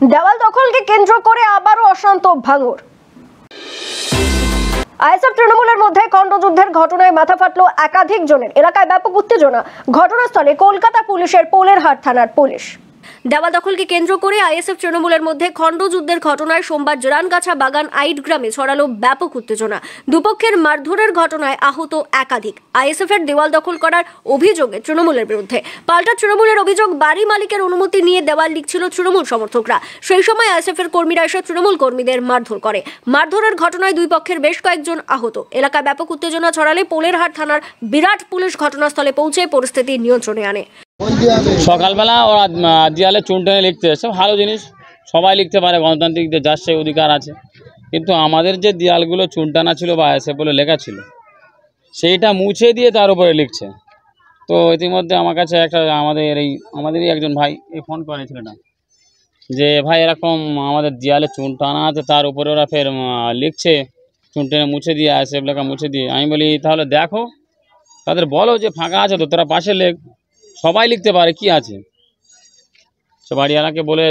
দেওয়াল দখলকে কেন্দ্র করে আবারও অশান্ত ভাঙড়। আইএসএফ তৃণমূলের মধ্যে খণ্ডযুদ্ধের ঘটনায় মাথা ফাটল একাধিক জনের। এলাকায় ব্যাপক উত্তেজনা। ঘটনাস্থলে কলকাতা পুলিশের পোলেরহাট থানার পুলিশ। দেওয়াল দখলকে কেন্দ্র করে আইএসএফ তৃণমূলের মধ্যে খণ্ডযুদ্ধের ঘটনায় সোমবার জোরানগাছা বাগান আইট গ্রামে ছড়ালো ব্যাপক উত্তেজনা। দুপক্ষের মারধরের ঘটনায় আহত একাধিক। আইএসএফ এর দেওয়াল দখল করার অভিযোগে তৃণমূলের বিরুদ্ধে পাল্টা তৃণমূলের অভিযোগ, বাড়ি মালিকের অনুমতি নিয়ে দেওয়াল লিখছিল তৃণমূল সমর্থকরা। সেই সময় আইএসএফ এর কর্মীরা এসে তৃণমূল কর্মীদের মারধর করে। মারধরের ঘটনায় দুই পক্ষের বেশ কয়েকজন আহত। এলাকায় ব্যাপক উত্তেজনা ছড়ালে পোলেরহাট থানার বিরাট পুলিশ ঘটনাস্থলে পৌঁছে পরিস্থিতি নিয়ন্ত্রণে আনে। সকালবেলা ওরা দেয়ালে চুন টেনে লিখতে এসে ভালো জিনিস, সবাই লিখতে পারে, গণতান্ত্রিক যার সেই অধিকার আছে। কিন্তু আমাদের যে দেয়ালগুলো চুন টানা ছিল বা এসে বলে লেখা ছিল, সেইটা মুছে দিয়ে তার উপরে লিখছে। তো ইতিমধ্যে আমার কাছে আমাদেরই একজন ভাই ফোন করেছিল না যে ভাই এরকম আমাদের দেয়ালে চুন টানা আছে, তার উপরে ওরা ফের লিখছে চুন টেনে মুছে দিয়ে আসে লেখা মুছে দিয়ে। আমি বলি তাহলে দেখো, তাদের বলো যে ফাঁকা আছে তো তোরা পাশে লেখ, সবাই লিখতে পারে, কি আছে। সে বাড়িওয়ালাকে বলে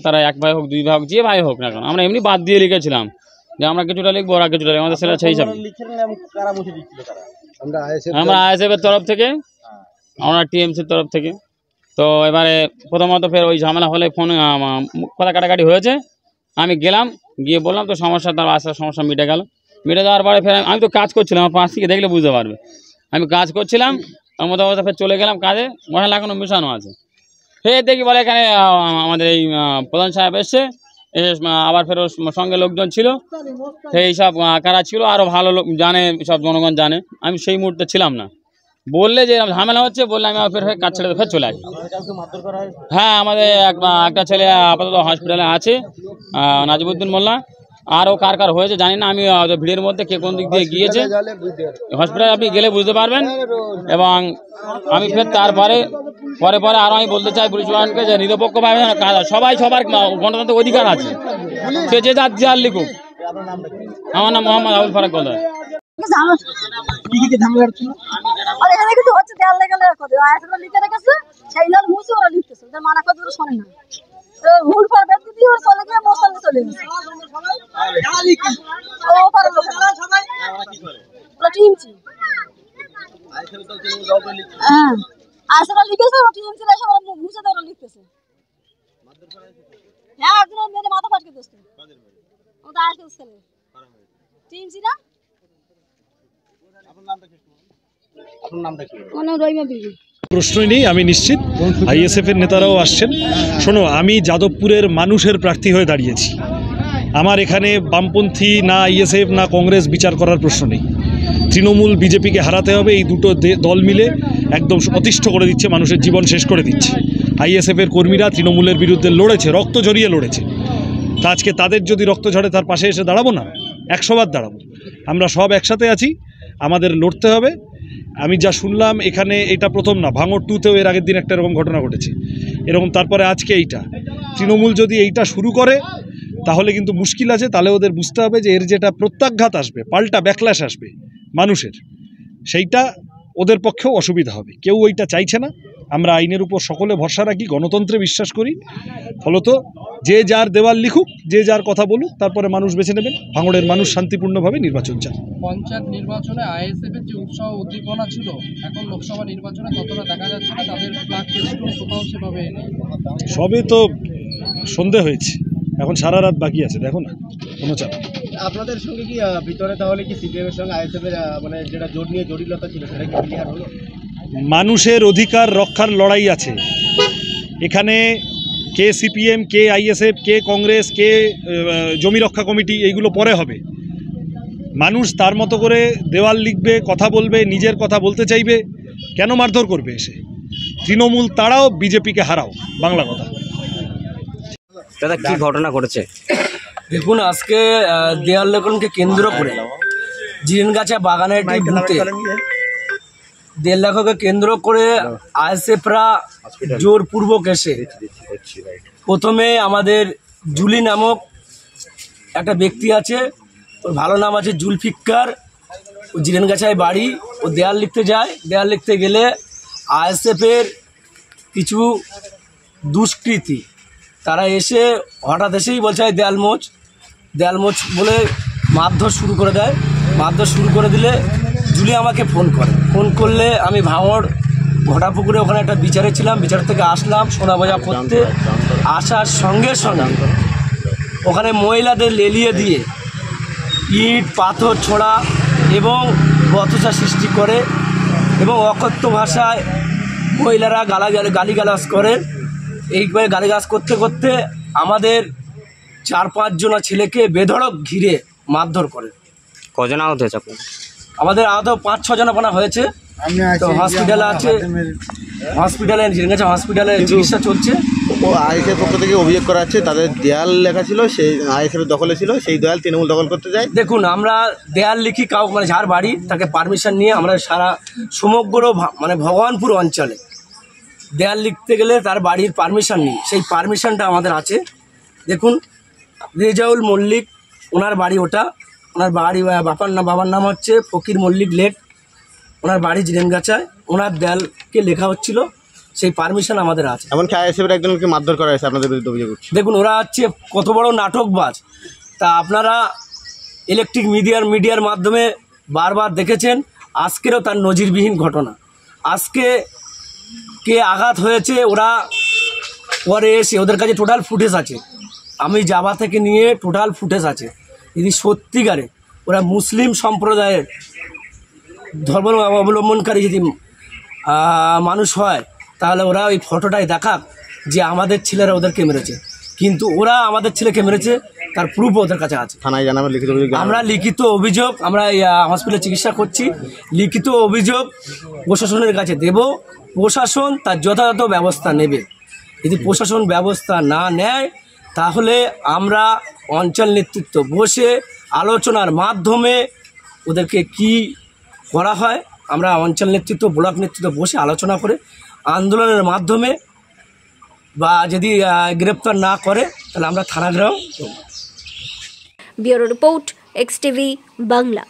তারা এক ভাই হোক দুই ভাই হোক যে ভাই হোক না কেন, আমরা এমনি বাদ দিয়ে লিখেছিলাম যে আমরা কিছুটা লিখবো, ওরা কিছুটা লিখবো, আমাদের সেটা সেই হিসাবে। আমরা আইএসএফ এর তরফ থেকে, আমরা টিএমসির তরফ থেকে। তো এবারে প্রথমত ফের ওই ঝামেলা হলে ফোন কথা কাটাকাটি হয়েছে। আমি গেলাম, গিয়ে বললাম তো সমস্যা, তার আসার সমস্যা মিটে গেল। মিটে যাওয়ার পরে ফের আমি তো কাজ করছিলাম, আমার পাশ থেকে দেখলে বুঝতে পারবে আমি কাজ করছিলাম। তার মতো ফের চলে গেলাম কাজে, মশলা এখনো মেশানো আছে। ফের দেখি বলে এখানে আমাদের এই প্রধান সাহেব এসছে, আবার ফের সঙ্গে লোকজন ছিল, সেই সব কারা ছিল আরও ভালো লোক জানে, সব জনগণ জানে। আমি সেই মুহূর্তে ছিলাম না। বললে যে ঝামেলা হচ্ছে, বললে আমি ফের কাজ ছেড়ে ফের চলে আসি। হ্যাঁ, আমাদের একটা ছেলে আপাতত হসপিটালে আছে, নাজিবুদ্দিন মোল্লা। আরও কার কার হয়েছে জানি না, আমি ভিড়ের মধ্যে কে কোন দিক দিয়ে গিয়েছে হসপিটালে আপনি গেলে বুঝতে পারবেন। এবং আমি ফের তারপরে পরে আরও আমি বলতে চাই পুলিশ প্রশাসনকে যে নিরপেক্ষভাবে সবাই সবার গণতান্ত্রিক অধিকার আছে, সে যে যার দেয়াল লিখুক। আমার নাম মোহাম্মদ আবুল ফারাক গোলদার। প্রশ্নই নেই, আমি নিশ্চিত আইএসএফ এর নেতারাও আসছেন। শোনো, আমি যাদবপুরের মানুষের প্রার্থী হয়ে দাঁড়িয়েছি। আমার এখানে বামপন্থী না আইএসএফ না কংগ্রেস বিচার করার প্রশ্ন নেই। তৃণমূল বিজেপিকে হারাতে হবে, এই দুটো দল মিলে একদম অতিষ্ঠ করে দিচ্ছে, মানুষের জীবন শেষ করে দিচ্ছে। আইএসএফের কর্মীরা তৃণমূলের বিরুদ্ধে লড়েছে, রক্ত ঝরিয়ে লড়েছে। তা আজকে তাদের যদি রক্ত ঝরে তার পাশে এসে দাঁড়াবো না? 100 বার দাঁড়াবো। আমরা সব একসাথে আছি, আমাদের লড়তে হবে। আমি যা শুনলাম এখানে এটা প্রথম না, ভাঙড় 2তেও এর আগের দিন একটা এরকম ঘটনা ঘটেছে এরকম, তারপরে আজকে এইটা। তৃণমূল যদি এইটা শুরু করে তাহলে কিন্তু মুশকিল আছে। তাহলে ওদের বুঝতে হবে যে এর যেটা প্রত্যাঘাত আসবে, পাল্টা ব্যাকল্যাশ আসবে মানুষের, সেইটা ওদের পক্ষেও অসুবিধা হবে। কেউ ওইটা চাইছে না। আমরা আইনের উপর সকলে ভরসা রাখি, গণতন্ত্রে বিশ্বাস করি। ফলত যে যার দেওয়াল লিখুক, যে যার কথা বলুক, তারপরে মানুষ বেছে নেবেন। ভাঙড়ের মানুষ শান্তিপূর্ণভাবে নির্বাচন চান। পঞ্চায়েত নির্বাচনে আইএসএফ এর যে উৎসাহ উদ্দীপনা ছিল, এখন লোকসভা নির্বাচনে ততটা দেখা যাচ্ছে না। তাদের কোথাও সেভাবে সবে তো সন্ধে হয়েছে, এখন সারা রাত বাকি আছে, দেখো না, কোনো চাপ। আপনাদের সঙ্গে কি ভিতরে তাহলে কি সিপিএম এর সঙ্গে আইএসএফ এর মানে যেটা জোট নিয়ে জটিলতা ছিল সেটা কি ক্লিয়ার হলো? মানুষের অধিকার রক্ষার লড়াই আছে এখানে। কে সিপিএম, কে আইএসএফ, কে কংগ্রেস, কে জমি রক্ষা কমিটি, এইগুলো পরে হবে। মানুষ তার মতো করে দেওয়াল লিখবে, কথা বলবে, নিজের কথা বলতে চাইবে। কেন মারধর করবে এসে? তৃণমূল তাড়াও, বিজেপিকে হারাও, বাংলা কথা। দাদা, কি ঘটনা ঘটেছে? দেখুন, আজকে দেওয়াল লেখনকে কেন্দ্র করে জিরেনগাছা বাগানের বুথে দেড় লাখকে কেন্দ্র করে আইএসএফরা জোরপূর্বক এসে প্রথমে আমাদের জুলি নামক একটা ব্যক্তি আছে, ওর ভালো নাম আছে জুলফিকার, ও জিরেনগাছায় বাড়ি। ও দেয়াল লিখতে যায়, দেয়াল লিখতে গেলে আইএসএফের কিছু দুষ্কৃতী তারা এসে হঠাৎ এসেই বলছে দেয়াল মোচ বলে মারধর শুরু করে দেয়। মারধর শুরু করে দিলে জুলি আমাকে ফোন করলে আমি ভাঙড় ঘটাপুকুরে ওখানে একটা বিচারে ছিলাম, বিচার থেকে আসলাম সোনাবাজা করতে। আসার সঙ্গে ওখানে মহিলাদের লেলিয়ে দিয়ে ইট পাথর ছোড়া এবং বচসা সৃষ্টি করে এবং অকথ্য ভাষায় মহিলারা গালিগালাজ করে। এইভাবে গালিগালাজ করতে করতে আমাদের 4-5 জনা ছেলেকে বেধড়ক ঘিরে মারধর করে। কজন আহত হয়েছে আপনার? আমাদের আহত 5-6 জনা হয়েছে। তো হসপিটালে আছে, হসপিটালে চিকিৎসা চলছে। ও আইএসএফ পক্ষ থেকে অভিযোগ করা হচ্ছে তাদের দেয়াল লেখা ছিল, সেই আইএসএফ দখলে ছিল, সেই দেয়াল তৃণমূল দখল করতে যায়। দেখুন, আমরা দেয়াল লিখি মানে যার বাড়ি তাকে পারমিশন নিয়ে আমরা সারা সমগ্র মানে ভগবানপুর অঞ্চলে দেয়াল লিখতে গেলে তার বাড়ির পারমিশন নিই, সেই পারমিশনটা আমাদের আছে। দেখুন, রেজাউল মল্লিক, ওনার বাড়ি ওটা, ওনার বাড়ি বাবার নাম হচ্ছে ফকির মল্লিক লেক, ওনার বাড়ি জিরেনগাছায়, ওনার দেয়ালকে লেখা হচ্ছিল, সেই পারমিশন আমাদের আছে। এমনকি আইএসএফের একজনকে মারধর করা হয়েছে আপনাদের বিরুদ্ধে অভিযোগ উঠছে। দেখুন, ওরা হচ্ছে কত বড় নাটকবাজ, তা আপনারা ইলেকট্রিক মিডিয়ার মাধ্যমে বারবার দেখেছেন। আজকেরও তার নজিরবিহীন ঘটনা। আজকে কে আঘাত হয়েছে ওরা পরে এসে, ওদের কাছে টোটাল ফুটেজ আছে, আমি জাভা থেকে নিয়ে টোটাল ফুটেজ আছে। যদি সত্যিকারে ওরা মুসলিম সম্প্রদায়ের ধর্ম অবলম্বনকারী যদি মানুষ হয়, তাহলে ওরা ওই ফটোটাই দেখাক যে আমাদের ছেলেরা ওদেরকে মেরেছে। কিন্তু ওরা আমাদের ছেলেকে মেরেছে, তার প্রুফ ওদের কাছে আছে। থানায় জানাবেন লিখিত অভিযোগ? আমরা লিখিত অভিযোগ, আমরা হসপিটালে চিকিৎসা করছি, লিখিত অভিযোগ প্রশাসনের কাছে দেব। প্রশাসন তার যথাযথ ব্যবস্থা নেবে। যদি প্রশাসন ব্যবস্থা না নেয়, তাহলে আমরা অঞ্চল নেতৃত্ব বসে আলোচনার মাধ্যমে ওদেরকে কি করা হয়, আমরা অঞ্চল নেতৃত্ব, ব্লক নেতৃত্ব বসে আলোচনা করে আন্দোলনের মাধ্যমে, বা যদি গ্রেপ্তার না করে তাহলে আমরা থানা ঘেরাও। Bureau report, XTV Bangla.